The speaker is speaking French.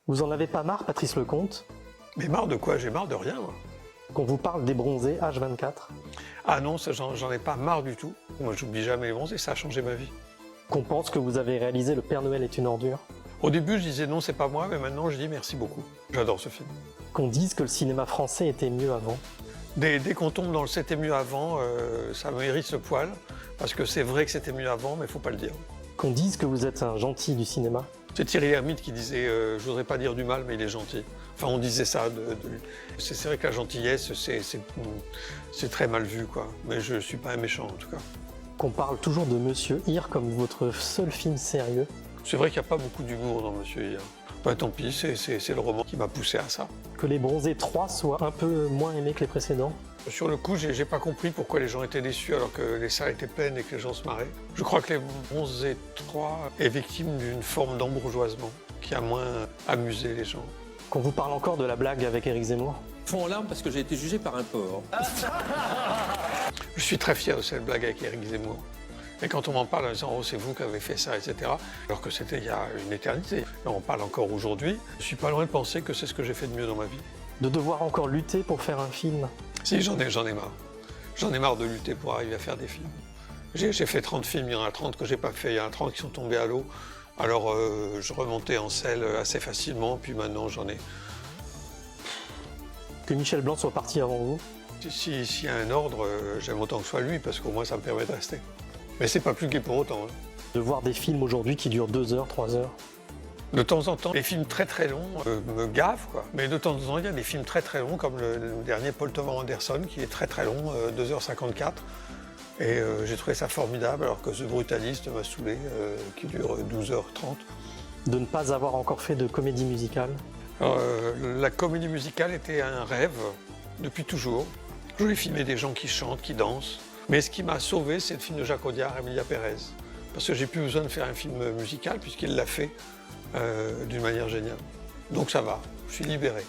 Vous en avez pas marre, Patrice Lecomte, Mais marre de quoi? J'ai marre de rien, moi. qu'on vous parle des bronzés H24? Ah non, ça, j'en ai pas marre du tout. Moi, j'oublie jamais les bronzés, ça a changé ma vie. Qu'on pense que vous avez réalisé Le Père Noël est une ordure? Au début, je disais non, c'est pas moi, mais maintenant, je dis merci beaucoup. J'adore ce film. Qu'on dise que le cinéma français était mieux avant? Dès qu'on tombe dans le c'était mieux avant, ça me hérisse le poil, parce que c'est vrai que c'était mieux avant, mais il faut pas le dire. Qu'on dise que vous êtes un gentil du cinéma? C'est Thierry Lhermitte qui disait je voudrais pas dire du mal, mais il est gentil. Enfin, on disait ça de lui. C'est vrai que la gentillesse, c'est très mal vu, quoi. Mais je suis pas un méchant, en tout cas. Qu'on parle toujours de Monsieur Hir comme votre seul film sérieux? C'est vrai qu'il n'y a pas beaucoup d'humour dans Monsieur Hir. Bah, tant pis, c'est le roman qui m'a poussé à ça. Que Les Bronzés 3 soient un peu moins aimés que les précédents? Sur le coup, j'ai pas compris pourquoi les gens étaient déçus alors que les salles étaient pleines et que les gens se marraient. Je crois que Les Bronzés 3 est victime d'une forme d'embourgeoisement qui a moins amusé les gens. Qu'on vous parle encore de la blague avec Éric Zemmour? Fond en larmes parce que j'ai été jugé par un porc. Je suis très fier de cette blague avec Éric Zemmour. Et quand on m'en parle en disant « Oh, c'est vous qui avez fait ça », etc., alors que c'était il y a une éternité, et on parle encore aujourd'hui, je suis pas loin de penser que c'est ce que j'ai fait de mieux dans ma vie. De devoir encore lutter pour faire un film? Si, j'en ai marre. J'en ai marre de lutter pour arriver à faire des films. J'ai fait 30 films, il y en a 30 que j'ai pas fait, il y en a 30 qui sont tombés à l'eau. Alors je remontais en selle assez facilement, puis maintenant j'en ai... Que Michel Blanc soit parti avant vous? S'il y a un ordre, j'aime autant que ce soit lui, parce qu'au moins ça me permet de rester. Mais c'est pas plus gai pour autant. Hein. De voir des films aujourd'hui qui durent 2 heures, 3 heures? De temps en temps, les films très très longs me gavent, quoi. Mais de temps en temps, il y a des films très très longs, comme le dernier Paul Thomas Anderson, qui est très très long, 2h54. Et j'ai trouvé ça formidable, alors que The Brutalist m'a saoulé, qui dure 12h30. De ne pas avoir encore fait de comédie musicale? La comédie musicale était un rêve depuis toujours. Je voulais filmer des gens qui chantent, qui dansent. Mais ce qui m'a sauvé, c'est le film de Jacques Audiard, Emilia Pérez. Parce que j'ai plus besoin de faire un film musical, puisqu'il l'a fait d'une manière géniale. Donc ça va, je suis libéré.